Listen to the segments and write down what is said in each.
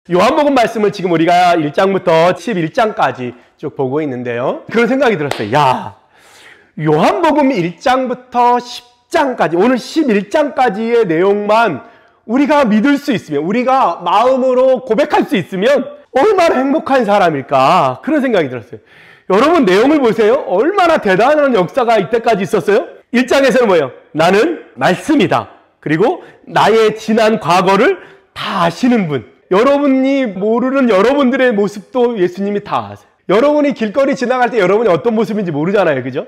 요한복음 말씀을 지금 우리가 1장부터 11장까지 쭉 보고 있는데요. 그런 생각이 들었어요. 야, 요한복음 1장부터 10장까지, 오늘 11장까지의 내용만 우리가 믿을 수 있으면, 우리가 마음으로 고백할 수 있으면 얼마나 행복한 사람일까, 그런 생각이 들었어요. 여러분 내용을 보세요. 얼마나 대단한 역사가 이때까지 있었어요. 1장에서는 뭐예요? 나는 말씀이다. 그리고 나의 지난 과거를 다 아시는 분. 여러분이 모르는 여러분들의 모습도 예수님이 다 아세요. 여러분이 길거리 지나갈 때 여러분이 어떤 모습인지 모르잖아요. 그죠?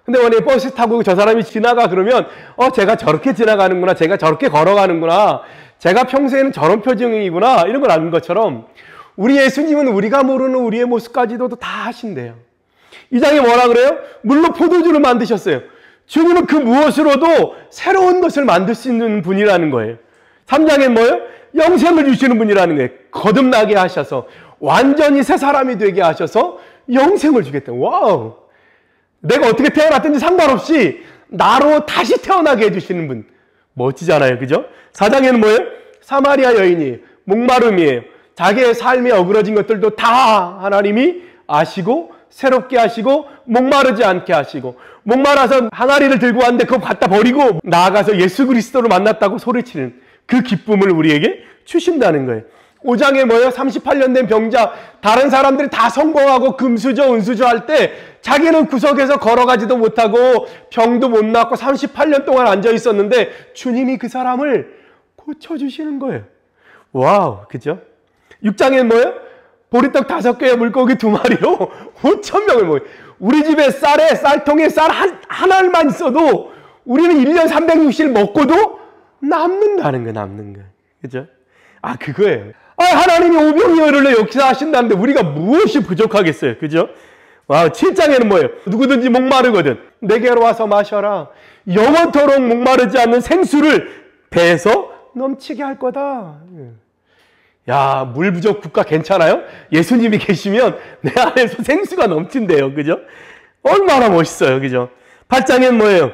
근데 만약에 버스 타고 저 사람이 지나가 그러면 제가 저렇게 지나가는구나, 제가 저렇게 걸어가는구나, 제가 평소에는 저런 표정이구나, 이런 걸 아는 것처럼 우리 예수님은 우리가 모르는 우리의 모습까지도 다 하신대요. 이 장에 뭐라 그래요? 물로 포도주를 만드셨어요. 주님은 그 무엇으로도 새로운 것을 만들 수 있는 분이라는 거예요. 3장엔 뭐예요? 영생을 주시는 분이라는 거예요. 거듭나게 하셔서 완전히 새 사람이 되게 하셔서 영생을 주겠다. 와우! 내가 어떻게 태어났든지 상관없이 나로 다시 태어나게 해주시는 분. 멋지잖아요. 그죠? 4장에는 뭐예요? 사마리아 여인이 목마름이에요. 자기의 삶에 어그러진 것들도 다 하나님이 아시고 새롭게 하시고 목마르지 않게 하시고, 목마라서 항아리를 들고 왔는데 그거 갖다 버리고 나아가서 예수 그리스도를 만났다고 소리치는 그 기쁨을 우리에게 주신다는 거예요. 5장에 뭐예요? 38년 된 병자, 다른 사람들이 다 성공하고 금수저 은수저 할 때 자기는 구석에서 걸어가지도 못하고 병도 못 낫고 38년 동안 앉아 있었는데 주님이 그 사람을 고쳐주시는 거예요. 와우, 그죠? 6장엔 뭐예요? 보리떡 5개에 물고기 2마리로 5,000명을 먹어요. 우리 집에 쌀통에 쌀 한 알만 있어도 우리는 1년 360일 먹고도 남는다는 거예요. 남는 거예요. 그죠? 그거예요. 하나님이 오병이어를 역사하신다는데 우리가 무엇이 부족하겠어요. 그죠? 와, 7장에는 뭐예요? 누구든지 목마르거든 내게로 와서 마셔라. 영원토록 목마르지 않는 생수를 배에서 넘치게 할 거다. 야, 물 부족 국가 괜찮아요? 예수님이 계시면 내 안에서 생수가 넘친대요. 그죠? 얼마나 멋있어요. 그죠? 8장엔 뭐예요?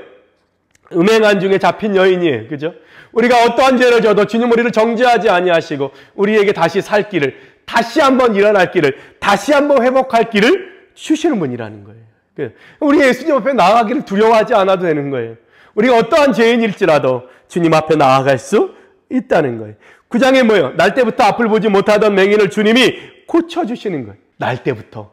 음행한 중에 잡힌 여인이에요. 그죠? 우리가 어떠한 죄를 져도 주님 우리를 정죄하지 아니하시고 우리에게 다시 살 길을, 다시 한번 일어날 길을, 다시 한번 회복할 길을 주시는 분이라는 거예요. 우리 예수님 앞에 나아가기를 두려워하지 않아도 되는 거예요. 우리가 어떠한 죄인일지라도 주님 앞에 나아갈 수 있다는 거예요. 9장에 뭐예요? 날 때부터 앞을 보지 못하던 맹인을 주님이 고쳐주시는 거예요. 날 때부터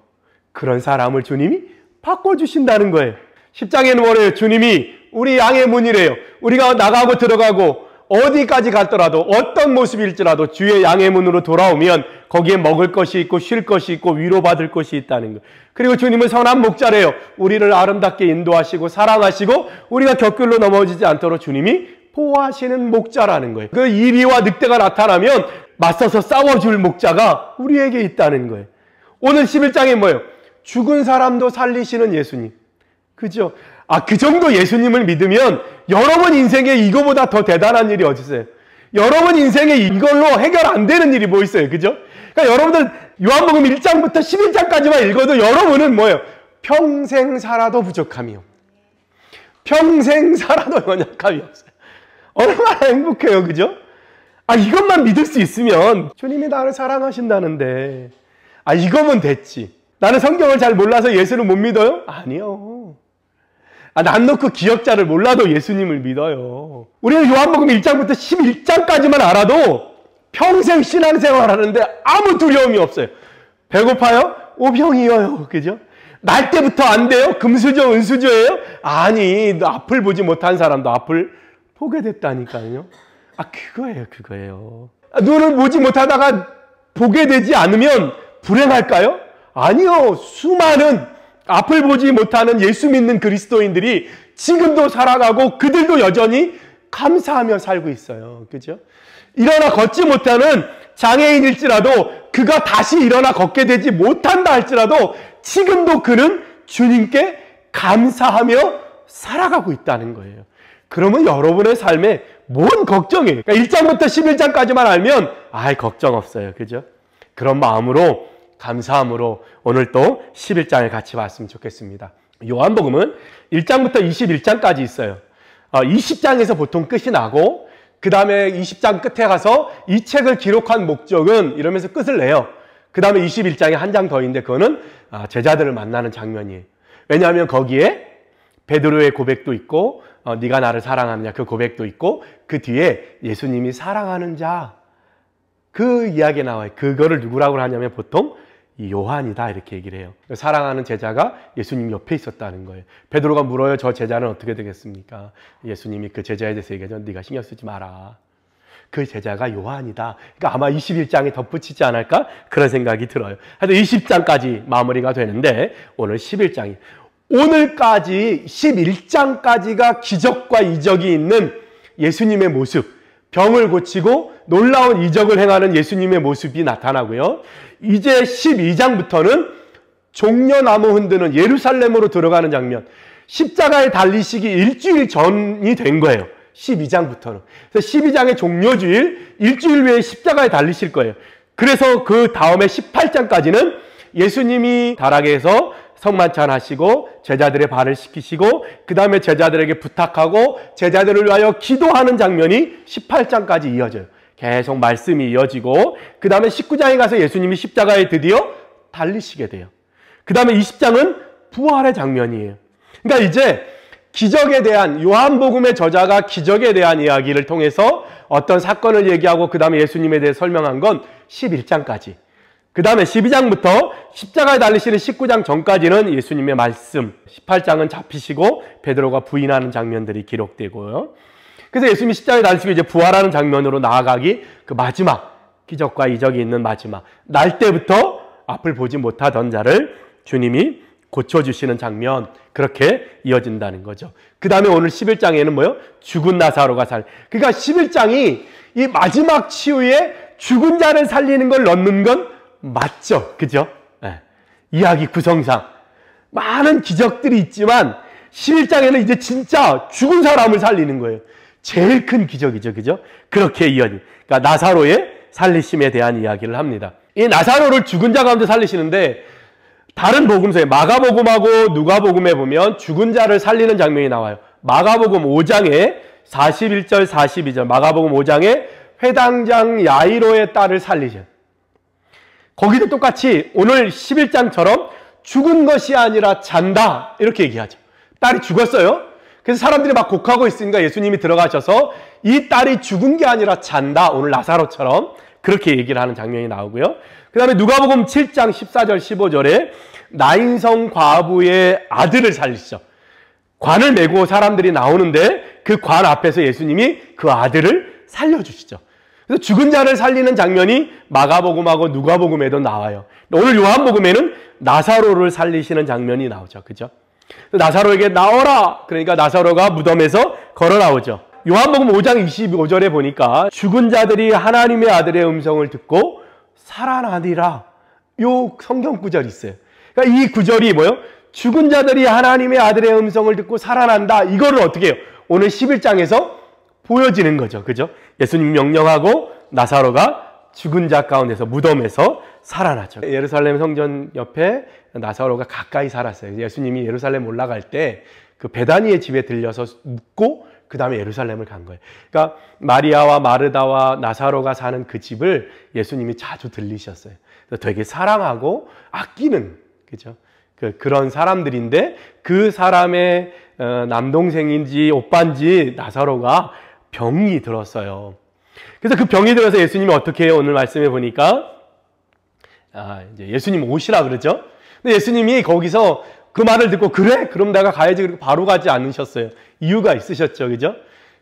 그런 사람을 주님이 바꿔주신다는 거예요. 10장에는 뭐래요? 주님이 우리 양의 문이래요. 우리가 나가고 들어가고 어디까지 갔더라도 어떤 모습일지라도 주의 양의 문으로 돌아오면 거기에 먹을 것이 있고 쉴 것이 있고 위로받을 것이 있다는 거예요. 그리고 주님은 선한 목자래요. 우리를 아름답게 인도하시고 사랑하시고 우리가 곁길로 넘어지지 않도록 주님이 보호하시는 목자라는 거예요. 그 이리와 늑대가 나타나면 맞서서 싸워줄 목자가 우리에게 있다는 거예요. 오늘 11장에 뭐예요? 죽은 사람도 살리시는 예수님. 그죠? 그 정도 예수님을 믿으면 여러분 인생에 이거보다 더 대단한 일이 어디 있어요? 여러분 인생에 이걸로 해결 안 되는 일이 뭐 있어요? 그죠? 그러니까 여러분들 요한복음 1장부터 11장까지만 읽어도 여러분은 뭐예요? 평생 살아도 부족함이 없어요. 평생 살아도 연약함이 없어요. 얼마나 행복해요. 그죠? 이것만 믿을 수 있으면 주님이 나를 사랑하신다는데 이거면 됐지. 나는 성경을 잘 몰라서 예수를 못 믿어요? 아니요. 난 놓고 기억자를 몰라도 예수님을 믿어요. 우리는 요한복음 1장부터 11장까지만 알아도 평생 신앙생활 하는데 아무 두려움이 없어요. 배고파요? 오병이어요. 그죠? 날 때부터 안 돼요? 금수저 은수저예요? 아니, 앞을 보지 못한 사람도 앞을 보게 됐다니까요. 그거예요. 눈을 보지 못하다가 보게 되지 않으면 불행할까요? 아니요. 수많은 앞을 보지 못하는 예수 믿는 그리스도인들이 지금도 살아가고 그들도 여전히 감사하며 살고 있어요. 그죠? 일어나 걷지 못하는 장애인일지라도 그가 다시 일어나 걷게 되지 못한다 할지라도 지금도 그는 주님께 감사하며 살아가고 있다는 거예요. 그러면 여러분의 삶에 뭔 걱정이에요? 1장부터 11장까지만 알면 걱정 없어요. 그죠? 그런 마음으로 감사함으로 오늘 또 11장을 같이 봤으면 좋겠습니다. 요한복음은 1장부터 21장까지 있어요. 20장에서 보통 끝이 나고 그 다음에 20장 끝에 가서 이 책을 기록한 목적은 이러면서 끝을 내요. 그 다음에 21장에 한 장 더 있는데 그거는 제자들을 만나는 장면이에요. 왜냐하면 거기에 베드로의 고백도 있고 네가 나를 사랑하느냐 그 고백도 있고 그 뒤에 예수님이 사랑하는 자 그 이야기 나와요. 그거를 누구라고 하냐면 보통 이 요한이다 이렇게 얘기를 해요. 사랑하는 제자가 예수님 옆에 있었다는 거예요. 베드로가 물어요. 저 제자는 어떻게 되겠습니까? 예수님이 그 제자에 대해서 얘기하죠. 네가 신경 쓰지 마라. 그 제자가 요한이다. 그러니까 아마 21장에 덧붙이지 않을까? 그런 생각이 들어요. 하여튼 20장까지 마무리가 되는데 오늘 11장이 오늘까지 11장까지가 기적과 이적이 있는 예수님의 모습, 병을 고치고 놀라운 이적을 행하는 예수님의 모습이 나타나고요. 이제 12장부터는 종려나무 흔드는 예루살렘으로 들어가는 장면, 십자가에 달리시기 일주일 전이 된 거예요. 12장부터는. 그래서 12장의 종려주일, 일주일 후에 십자가에 달리실 거예요. 그래서 그 다음에 18장까지는 예수님이 다락에서 성만찬 하시고 제자들의 발을 씻기시고 그 다음에 제자들에게 부탁하고 제자들을 위하여 기도하는 장면이 18장까지 이어져요. 계속 말씀이 이어지고 그 다음에 19장에 가서 예수님이 십자가에 드디어 달리시게 돼요. 그 다음에 20장은 부활의 장면이에요. 그러니까 이제 기적에 대한 요한복음의 저자가 기적에 대한 이야기를 통해서 어떤 사건을 얘기하고 그 다음에 예수님에 대해 설명한 건 11장까지. 그 다음에 12장부터 십자가에 달리시는 19장 전까지는 예수님의 말씀, 18장은 잡히시고 베드로가 부인하는 장면들이 기록되고요. 그래서 예수님이 십자가에 달리시고 이제 부활하는 장면으로 나아가기 그 마지막 기적과 이적이 있는 마지막 날 때부터 앞을 보지 못하던 자를 주님이 고쳐주시는 장면 그렇게 이어진다는 거죠. 그 다음에 오늘 11장에는 뭐요? 죽은 나사로가 그러니까 11장이 이 마지막 치유에 죽은 자를 살리는 걸 넣는 건 맞죠? 그죠? 네. 이야기 구성상 많은 기적들이 있지만 11장에는 이제 진짜 죽은 사람을 살리는 거예요. 제일 큰 기적이죠. 그죠? 그렇게 이어진. 그러니까 나사로의 살리심에 대한 이야기를 합니다. 이 나사로를 죽은 자 가운데 살리시는데 다른 복음서에 마가복음하고 누가복음에 보면 죽은 자를 살리는 장면이 나와요. 마가복음 5장에 41절 42절 마가복음 5장에 회당장 야이로의 딸을 살리죠. 거기도 똑같이 오늘 11장처럼 죽은 것이 아니라 잔다 이렇게 얘기하죠. 딸이 죽었어요. 그래서 사람들이 막 곡하고 있으니까 예수님이 들어가셔서 이 딸이 죽은 게 아니라 잔다. 오늘 나사로처럼 그렇게 얘기를 하는 장면이 나오고요. 그 다음에 누가복음 7장 14절 15절에 나인성 과부의 아들을 살리시죠. 관을 메고 사람들이 나오는데 그 관 앞에서 예수님이 그 아들을 살려주시죠. 그래서 죽은 자를 살리는 장면이 마가복음하고 누가복음에도 나와요. 오늘 요한복음에는 나사로를 살리시는 장면이 나오죠. 그죠? 나사로에게 나오라! 그러니까 나사로가 무덤에서 걸어 나오죠. 요한복음 5장 25절에 보니까 죽은 자들이 하나님의 아들의 음성을 듣고 살아나리라. 요 성경 구절이 있어요. 그러니까 이 구절이 뭐예요? 죽은 자들이 하나님의 아들의 음성을 듣고 살아난다. 이거를 어떻게 해요? 오늘 11장에서 보여지는 거죠. 그죠? 예수님 명령하고 나사로가 죽은 자 가운데서 무덤에서 살아나죠. 예루살렘 성전 옆에 나사로가 가까이 살았어요. 예수님이 예루살렘 올라갈 때 그 베다니의 집에 들려서 묵고 그 다음에 예루살렘을 간 거예요. 그러니까 마리아와 마르다와 나사로가 사는 그 집을 예수님이 자주 들리셨어요. 그래서 되게 사랑하고 아끼는 그죠? 그런 사람들인데 그 사람의 남동생인지 오빠인지 나사로가 병이 들었어요. 그래서 그 병이 들어서 예수님이 어떻게 해요? 오늘 말씀해 보니까 이제 예수님 오시라 그러죠. 근데 예수님이 거기서 그 말을 듣고 그래? 그럼 내가 가야지. 그리고 바로 가지 않으셨어요. 이유가 있으셨죠. 그죠?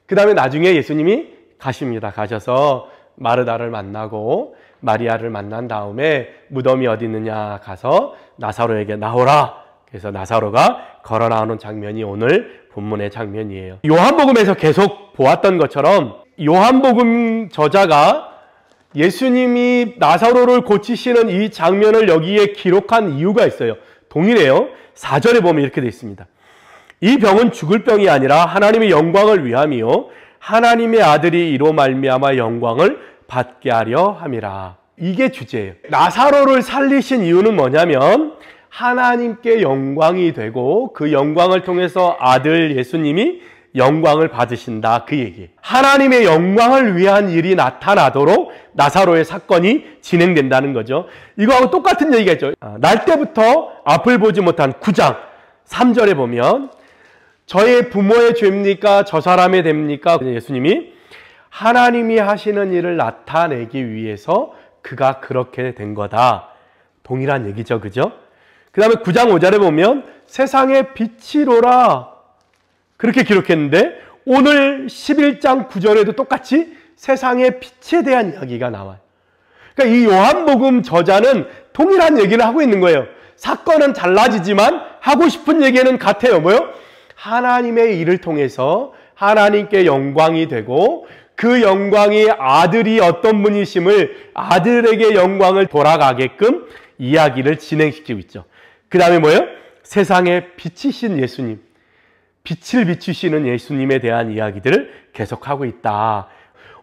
그 다음에 나중에 예수님이 가십니다. 가셔서 마르다를 만나고 마리아를 만난 다음에 무덤이 어디 있느냐 가서 나사로에게 나오라. 그래서 나사로가 걸어 나오는 장면이 오늘 본문의 장면이에요. 요한복음에서 계속 보았던 것처럼 요한복음 저자가 예수님이 나사로를 고치시는 이 장면을 여기에 기록한 이유가 있어요. 동일해요. 4절에 보면 이렇게 되어 있습니다. 이 병은 죽을 병이 아니라 하나님의 영광을 위함이요 하나님의 아들이 이로 말미암아 영광을 받게 하려 함이라. 이게 주제예요. 나사로를 살리신 이유는 뭐냐면 하나님께 영광이 되고 그 영광을 통해서 아들 예수님이 영광을 받으신다, 그 얘기. 하나님의 영광을 위한 일이 나타나도록 나사로의 사건이 진행된다는 거죠. 이거하고 똑같은 얘기가 있죠. 날 때부터 앞을 보지 못한 9장 3절에 보면 저의 부모의 죄입니까? 저 사람의 됩니까? 예수님이 하나님이 하시는 일을 나타내기 위해서 그가 그렇게 된 거다. 동일한 얘기죠. 그죠? 그 다음에 9장 5절에 보면 세상의 빛이로라. 그렇게 기록했는데 오늘 11장 9절에도 똑같이 세상의 빛에 대한 이야기가 나와요. 그러니까 이 요한복음 저자는 동일한 얘기를 하고 있는 거예요. 사건은 달라지지만 하고 싶은 얘기는 같아요. 뭐요? 하나님의 일을 통해서 하나님께 영광이 되고 그 영광이 아들이 어떤 분이심을 아들에게 영광을 돌아가게끔 이야기를 진행시키고 있죠. 그 다음에 뭐예요? 세상의 빛이신 예수님, 빛을 비추시는 예수님에 대한 이야기들을 계속하고 있다.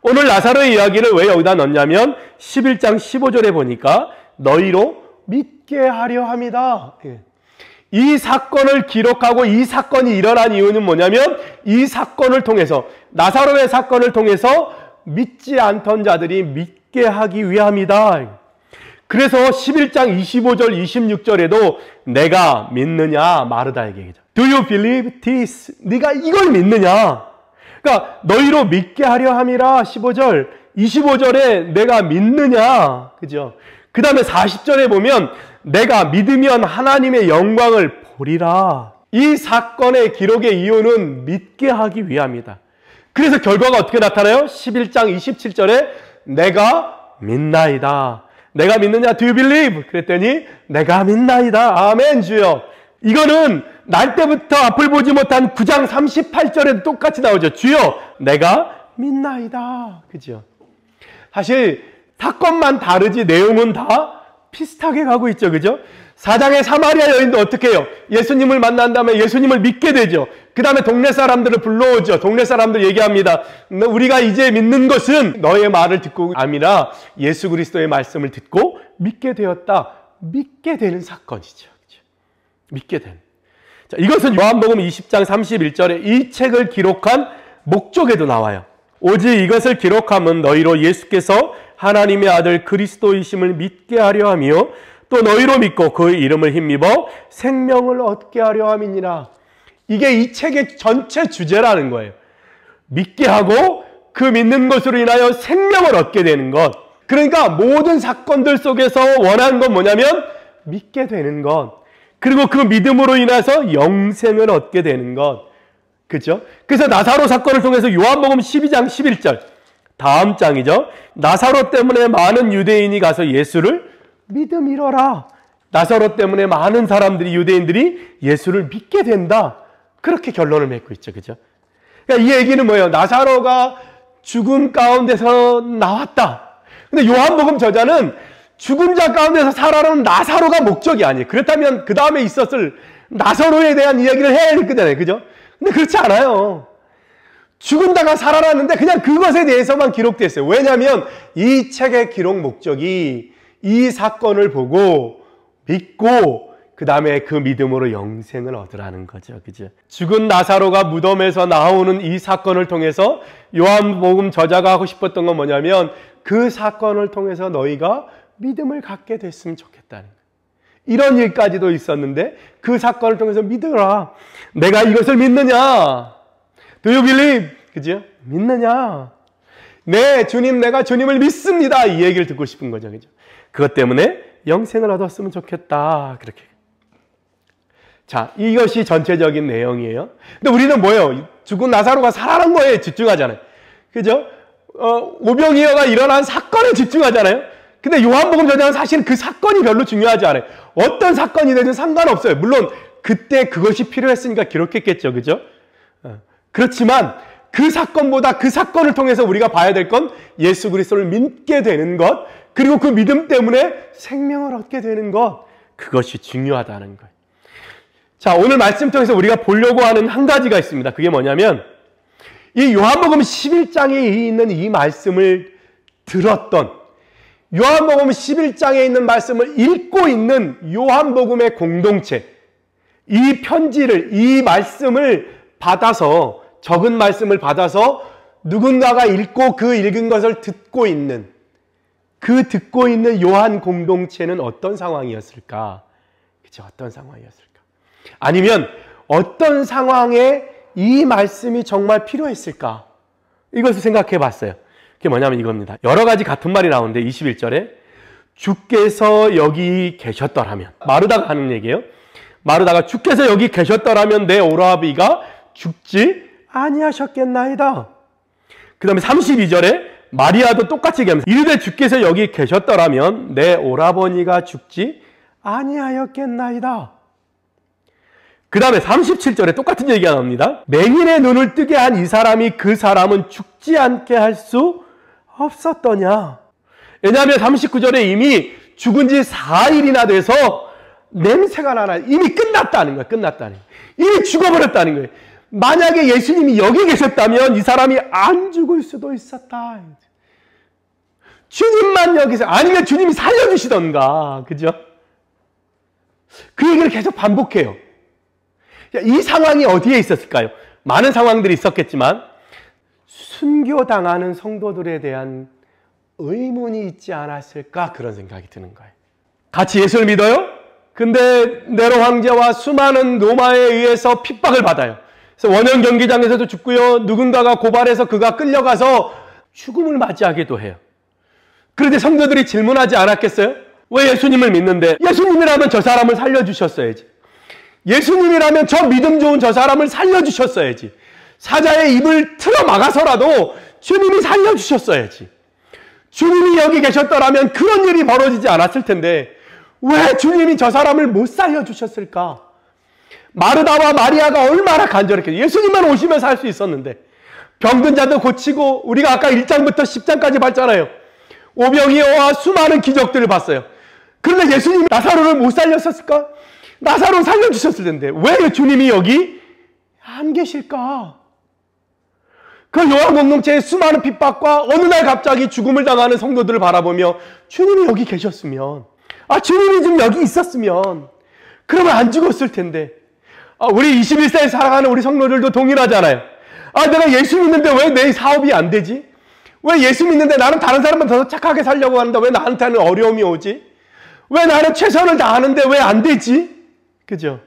오늘 나사로의 이야기를 왜 여기다 넣냐면 11장 15절에 보니까 너희로 믿게 하려 함이다. 이 사건을 기록하고 이 사건이 일어난 이유는 뭐냐면 이 사건을 통해서, 나사로의 사건을 통해서 믿지 않던 자들이 믿게 하기 위함이다. 그래서 11장 25절 26절에도 내가 믿느냐 마르다에게 얘기죠. Do you believe this? 네가 이걸 믿느냐? 그러니까 너희로 믿게 하려 함이라 15절, 25절에 내가 믿느냐? 그죠? 그 다음에 40절에 보면 내가 믿으면 하나님의 영광을 보리라. 이 사건의 기록의 이유는 믿게 하기 위함이다. 그래서 결과가 어떻게 나타나요? 11장 27절에 내가 믿나이다. 내가 믿느냐? Do you believe? 그랬더니 내가 믿나이다. 아멘 주여. 이거는 날 때부터 앞을 보지 못한 9장 38절에도 똑같이 나오죠. 주여 내가 믿나이다. 그죠? 사실 사건만 다르지 내용은 다 비슷하게 가고 있죠. 그죠? 4장의 사마리아 여인도 어떻게 해요? 예수님을 만난 다음에 예수님을 믿게 되죠. 그 다음에 동네 사람들을 불러오죠. 동네 사람들 얘기합니다. 우리가 이제 믿는 것은 너의 말을 듣고 아니라 예수 그리스도의 말씀을 듣고 믿게 되었다. 믿게 되는 사건이죠. 그죠? 믿게 되는. 자, 이것은 요한복음 20장 31절에 이 책을 기록한 목적에도 나와요. 오직 이것을 기록함은 너희로 예수께서 하나님의 아들 그리스도이심을 믿게 하려 하며 또 너희로 믿고 그 이름을 힘입어 생명을 얻게 하려 함이니라. 이게 이 책의 전체 주제라는 거예요. 믿게 하고 그 믿는 것으로 인하여 생명을 얻게 되는 것. 그러니까 모든 사건들 속에서 원하는 건 뭐냐면 믿게 되는 것. 그리고 그 믿음으로 인해서 영생을 얻게 되는 것. 그렇죠? 그래서 나사로 사건을 통해서 요한복음 12장 11절 다음 장이죠. 나사로 때문에 많은 유대인이 가서 예수를 믿음이러라. 나사로 때문에 많은 사람들이, 유대인들이 예수를 믿게 된다. 그렇게 결론을 맺고 있죠. 그죠? 그러니까 이 얘기는 뭐예요? 나사로가 죽음 가운데서 나왔다. 근데 요한복음 저자는 죽은 자 가운데서 살아나는 나사로가 목적이 아니에요. 그렇다면 그 다음에 있었을 나사로에 대한 이야기를 해야 할 거잖아요. 그죠? 근데 그렇지 않아요. 죽은 자가 살아났는데 그냥 그것에 대해서만 기록됐어요. 왜냐하면 이 책의 기록 목적이 이 사건을 보고 믿고 그 다음에 그 믿음으로 영생을 얻으라는 거죠. 그죠? 죽은 나사로가 무덤에서 나오는 이 사건을 통해서 요한복음 저자가 하고 싶었던 건 뭐냐면 그 사건을 통해서 너희가 믿음을 갖게 됐으면 좋겠다는 거예요. 이런 일까지도 있었는데 그 사건을 통해서 믿으라. 내가 이것을 믿느냐? Do you believe? 그죠? 믿느냐? 네, 주님, 내가 주님을 믿습니다. 이 얘기를 듣고 싶은 거죠. 그죠? 그것 때문에 영생을 얻었으면 좋겠다. 그렇게. 자, 이것이 전체적인 내용이에요. 근데 우리는 뭐예요? 죽은 나사로가 살아난 거에 집중하잖아요. 그죠? 오병이어가 일어난 사건에 집중하잖아요. 근데 요한복음 저자는 사실 그 사건이 별로 중요하지 않아요. 어떤 사건이 되든 상관없어요. 물론 그때 그것이 필요했으니까 기록했겠죠. 그죠? 그렇지만 그 사건보다 그 사건을 통해서 우리가 봐야 될 건 예수 그리스도를 믿게 되는 것, 그리고 그 믿음 때문에 생명을 얻게 되는 것, 그것이 중요하다는 거예요. 자, 오늘 말씀 통해서 우리가 보려고 하는 한 가지가 있습니다. 그게 뭐냐면 이 요한복음 11장에 있는 이 말씀을 들었던, 요한복음 11장에 있는 말씀을 읽고 있는 요한복음의 공동체, 이 편지를, 이 말씀을 받아서 적은 말씀을 받아서 누군가가 읽고 그 읽은 것을 듣고 있는 그 듣고 있는 요한 공동체는 어떤 상황이었을까? 그죠? 어떤 상황이었을까? 아니면 어떤 상황에 이 말씀이 정말 필요했을까? 이것을 생각해 봤어요. 그게 뭐냐면 이겁니다. 여러 가지 같은 말이 나오는데 21절에 주께서 여기 계셨더라면, 마르다가 하는 얘기예요. 마르다가 주께서 여기 계셨더라면 내 오라비가 죽지 아니하셨겠나이다. 그 다음에 32절에 마리아도 똑같이 얘기하면서 이르되 주께서 여기 계셨더라면 내 오라버니가 죽지 아니하였겠나이다. 그 다음에 37절에 똑같은 얘기가 나옵니다. 맹인의 눈을 뜨게 한 이 사람이 그 사람은 죽지 않게 할 수 없었더냐. 왜냐하면 39절에 이미 죽은 지 4일이나 돼서 냄새가 나나. 이미 끝났다는 거예요. 끝났다는 거예요. 이미 죽어버렸다는 거예요. 만약에 예수님이 여기 계셨다면 이 사람이 안 죽을 수도 있었다. 주님만 여기서, 아니면 주님이 살려주시던가. 그죠? 그 얘기를 계속 반복해요. 이 상황이 어디에 있었을까요? 많은 상황들이 있었겠지만 순교당하는 성도들에 대한 의문이 있지 않았을까? 그런 생각이 드는 거예요. 같이 예수를 믿어요? 근데 네로 황제와 수많은 로마에 의해서 핍박을 받아요. 그래서 원형 경기장에서도 죽고요. 누군가가 고발해서 그가 끌려가서 죽음을 맞이하기도 해요. 그런데 성도들이 질문하지 않았겠어요? 왜 예수님을 믿는데? 예수님이라면 저 사람을 살려주셨어야지. 예수님이라면 저 믿음 좋은 저 사람을 살려주셨어야지. 사자의 입을 틀어 막아서라도 주님이 살려주셨어야지. 주님이 여기 계셨더라면 그런 일이 벌어지지 않았을 텐데 왜 주님이 저 사람을 못 살려주셨을까? 마르다와 마리아가 얼마나 간절했겠어요. 예수님만 오시면 살 수 있었는데 병든 자도 고치고 우리가 아까 1장부터 10장까지 봤잖아요. 오병이어와 수많은 기적들을 봤어요. 그런데 예수님이 나사로를 못 살렸었을까? 나사로 살려주셨을 텐데 왜 주님이 여기 안 계실까? 그 요한 공동체의 수많은 핍박과 어느 날 갑자기 죽음을 당하는 성도들을 바라보며 주님이 여기 계셨으면, 주님이 좀 여기 있었으면 그러면 안 죽었을 텐데. 우리 21세에 살아가는 우리 성도들도 동일하잖아요. 내가 예수 믿는데 왜 내 사업이 안 되지? 왜 예수 믿는데 나는 다른 사람만 더 착하게 살려고 하는데 왜 나한테는 어려움이 오지? 왜 나는 최선을 다하는데 왜 안 되지? 그죠?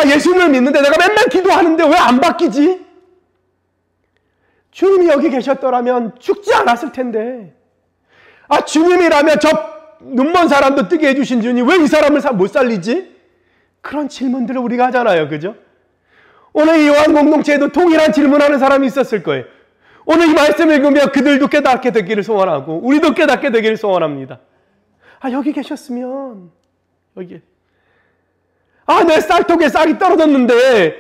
예수님을 믿는데 내가 맨날 기도하는데 왜 안 바뀌지? 주님이 여기 계셨더라면 죽지 않았을 텐데. 주님이라면 저 눈먼 사람도 뜨게 해주신 주님 왜 이 사람을 못 살리지? 그런 질문들을 우리가 하잖아요. 그죠? 오늘 이 요한 공동체에도 동일한 질문하는 사람이 있었을 거예요. 오늘 이 말씀을 읽으며 그들도 깨닫게 되기를 소원하고 우리도 깨닫게 되기를 소원합니다. 여기 계셨으면 여기. 내 쌀통에 쌀이 떨어졌는데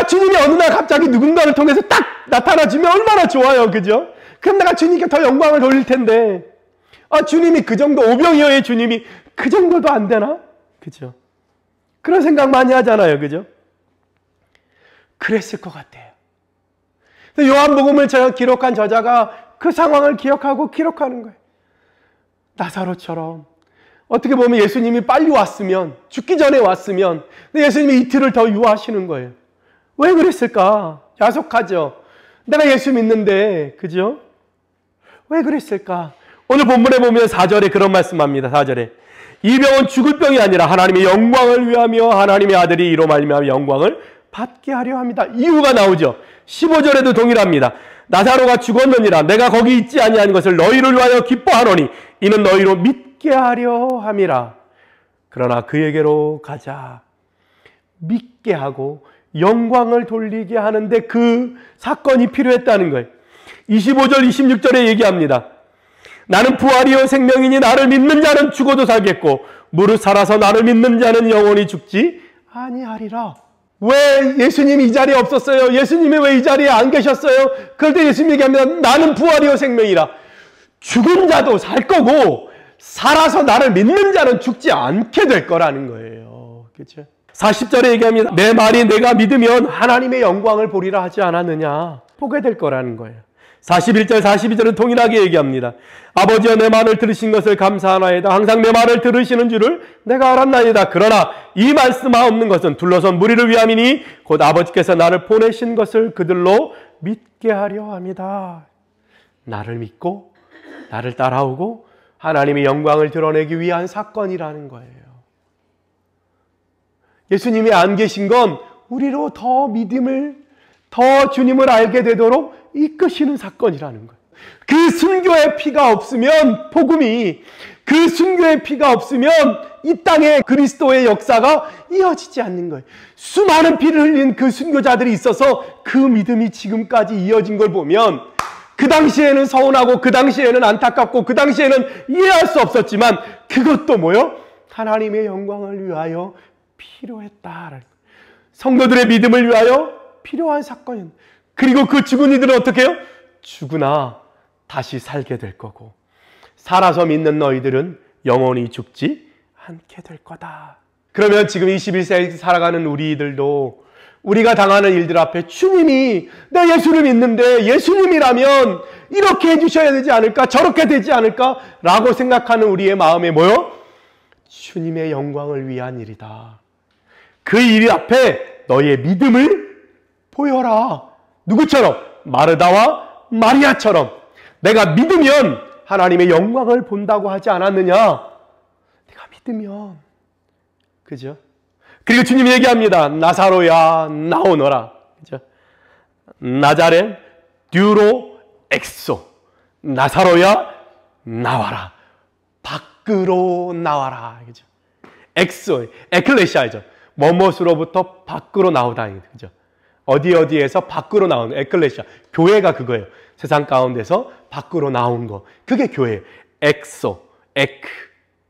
주님이 어느 날 갑자기 누군가를 통해서 딱 나타나주면 얼마나 좋아요. 그죠? 그럼 내가 주님께 더 영광을 돌릴 텐데 주님이 그 정도, 오병이어의 주님이 그 정도도 안 되나? 그죠? 그런 생각 많이 하잖아요. 그죠? 그랬을 것 같아요. 요한복음을 기록한 저자가 그 상황을 기억하고 기록하는 거예요. 나사로처럼 어떻게 보면 예수님이 빨리 왔으면, 죽기 전에 왔으면 예수님이 이틀을 더 유하시는 거예요. 왜 그랬을까? 야속하죠. 내가 예수 믿는데, 그죠? 왜 그랬을까? 오늘 본문에 보면 4절에 그런 말씀합니다. 4절에 이 병은 죽을 병이 아니라 하나님의 영광을 위하며 하나님의 아들이 이로 말미암아 영광을 받게 하려 합니다. 이유가 나오죠. 15절에도 동일합니다. 나사로가 죽었느니라 내가 거기 있지 아니한 것을 너희를 위하여 기뻐하노니 이는 너희로 믿게 하려 함이라. 그러나 그에게로 가자. 믿게 하고 영광을 돌리게 하는데 그 사건이 필요했다는 거예요. 25절 26절에 얘기합니다. 나는 부활이요 생명이니 나를 믿는 자는 죽어도 살겠고 무릇 살아서 나를 믿는 자는 영원히 죽지 아니하리라. 왜 예수님이 이 자리에 없었어요? 예수님이 왜 이 자리에 안 계셨어요? 그럴 때 예수님이 얘기합니다. 나는 부활이요 생명이라. 죽은 자도 살 거고 살아서 나를 믿는 자는 죽지 않게 될 거라는 거예요. 그렇죠? 40절에 얘기합니다. 내 말이 내가 믿으면 하나님의 영광을 보리라 하지 않았느냐. 보게 될 거라는 거예요. 41절 42절은 동일하게 얘기합니다. 아버지여 내 말을 들으신 것을 감사하나이다. 항상 내 말을 들으시는 줄을 내가 알았나이다. 그러나 이 말씀하옵는 것은 둘러선 무리를 위함이니 곧 아버지께서 나를 보내신 것을 그들로 믿게 하려 합니다. 나를 믿고 나를 따라오고 하나님의 영광을 드러내기 위한 사건이라는 거예요. 예수님이 안 계신 건 우리로 더 믿음을, 더 주님을 알게 되도록 이끄시는 사건이라는 거예요. 그 순교의 피가 없으면 복음이, 그 순교의 피가 없으면 이 땅에 그리스도의 역사가 이어지지 않는 거예요. 수많은 피를 흘린 그 순교자들이 있어서 그 믿음이 지금까지 이어진 걸 보면 그 당시에는 서운하고 그 당시에는 안타깝고 그 당시에는 이해할 수 없었지만 그것도 뭐요? 하나님의 영광을 위하여 필요했다. 성도들의 믿음을 위하여 필요한 사건입니다. 그리고 그 죽은 이들은 어떻게 해요? 죽으나 다시 살게 될 거고 살아서 믿는 너희들은 영원히 죽지 않게 될 거다. 그러면 지금 21세기 살아가는 우리들도 우리가 당하는 일들 앞에 주님이 나 예수를 믿는데 예수님이라면 이렇게 해주셔야 되지 않을까? 저렇게 되지 않을까? 라고 생각하는 우리의 마음에 뭐요? 주님의 영광을 위한 일이다. 그 일 앞에 너의 믿음을 보여라. 누구처럼? 마르다와 마리아처럼. 내가 믿으면 하나님의 영광을 본다고 하지 않았느냐? 내가 믿으면. 그죠? 그리고 주님이 얘기합니다. 나사로야 나오너라. 그죠? 나자렛 듀로 엑소. 나사로야 나와라. 밖으로 나와라. 그죠? 엑소, 에클레시아죠. 뭐뭇으로부터 밖으로 나오다. 그죠? 어디에서 밖으로 나오는 에클레시아. 교회가 그거예요. 세상 가운데서 밖으로 나온 거. 그게 교회예요. 엑소, 에크.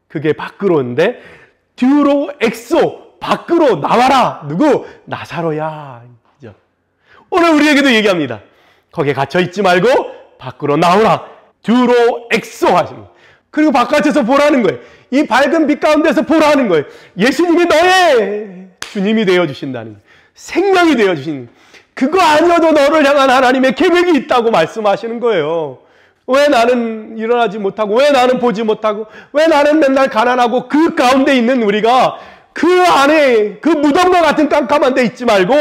그게 밖으로인데 듀로 엑소. 밖으로 나와라. 누구? 나사로야. 그죠? 오늘 우리에게도 얘기합니다. 거기에 갇혀 있지 말고 밖으로 나오라. 듀로 엑소 하십니다. 그리고 바깥에서 보라는 거예요. 이 밝은 빛 가운데서 보라는 거예요. 예수님이 너의 주님이 되어주신다는 거예요. 생명이 되어주신, 그거 아니어도 너를 향한 하나님의 계획이 있다고 말씀하시는 거예요. 왜 나는 일어나지 못하고, 왜 나는 보지 못하고, 왜 나는 맨날 가난하고, 그 가운데 있는 우리가 그 안에 그 무덤과 같은 깜깜한 데 있지 말고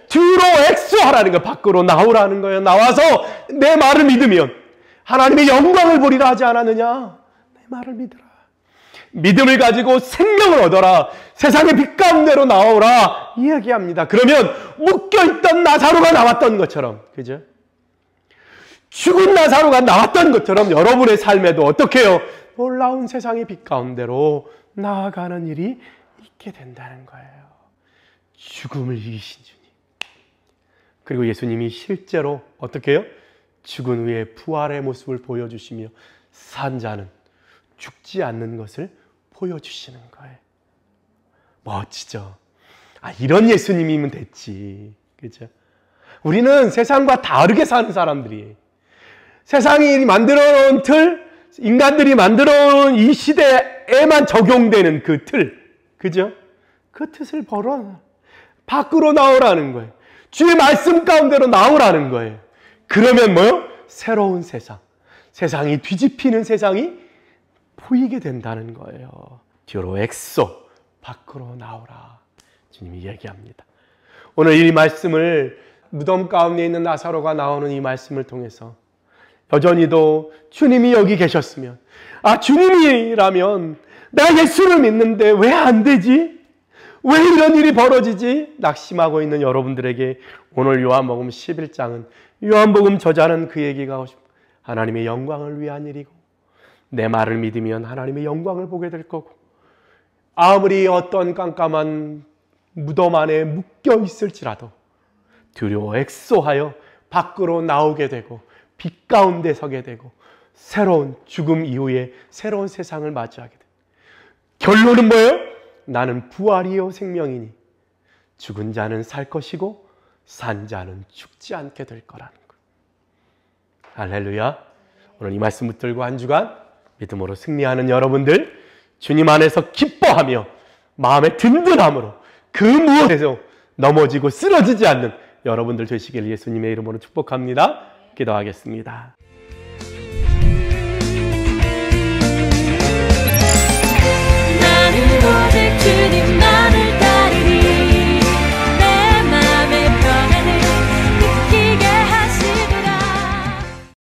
듀로 엑소 하라는 거예요. 밖으로 나오라는 거예요. 나와서 내 말을 믿으면 하나님의 영광을 보리라 하지 않았느냐? 내 말을 믿으라. 믿음을 가지고 생명을 얻어라. 세상의 빛 가운데로 나오라 이야기합니다. 그러면 묶여있던 나사로가 나왔던 것처럼, 그죠? 죽은 나사로가 나왔던 것처럼 여러분의 삶에도 어떻게 해요? 놀라운 세상의 빛 가운데로 나아가는 일이 있게 된다는 거예요. 죽음을 이기신 주님. 그리고 예수님이 실제로 어떻게 해요? 죽은 후에 부활의 모습을 보여주시며 산 자는 죽지 않는 것을 보여주시는 거예요. 멋지죠? 이런 예수님이면 됐지. 그죠? 우리는 세상과 다르게 사는 사람들이에요. 세상이 만들어 놓은 틀, 인간들이 만들어 놓은 이 시대에만 적용되는 그 틀. 그죠? 그 뜻을 벌어 밖으로 나오라는 거예요. 주의 말씀 가운데로 나오라는 거예요. 그러면 뭐요? 새로운 세상. 세상이 뒤집히는 세상이 보이게 된다는 거예요. 듀로 엑소. 밖으로 나오라. 주님이 얘기합니다. 오늘 이 말씀을 무덤 가운데 있는 나사로가 나오는 이 말씀을 통해서 여전히도 주님이 여기 계셨으면, 주님이라면 나 예수를 믿는데 왜 안 되지? 왜 이런 일이 벌어지지? 낙심하고 있는 여러분들에게 오늘 요한복음 11장은 요한복음 저자는 그 얘기가 하고 싶어요. 하나님의 영광을 위한 일이고 내 말을 믿으면 하나님의 영광을 보게 될 거고 아무리 어떤 깜깜한 무덤 안에 묶여 있을지라도 두려워 엑소하여 밖으로 나오게 되고 빛 가운데 서게 되고 새로운 죽음 이후에 새로운 세상을 맞이하게 됩니다. 결론은 뭐예요? 나는 부활이요 생명이니 죽은 자는 살 것이고 산 자는 죽지 않게 될 거라는 것. 할렐루야. 오늘 이 말씀 붙들고 한 주간 믿음으로 승리하는 여러분들, 주님 안에서 기뻐하며 마음의 든든함으로 그 무엇에서 넘어지고 쓰러지지 않는 여러분들 되시길 예수님의 이름으로 축복합니다. 기도하겠습니다.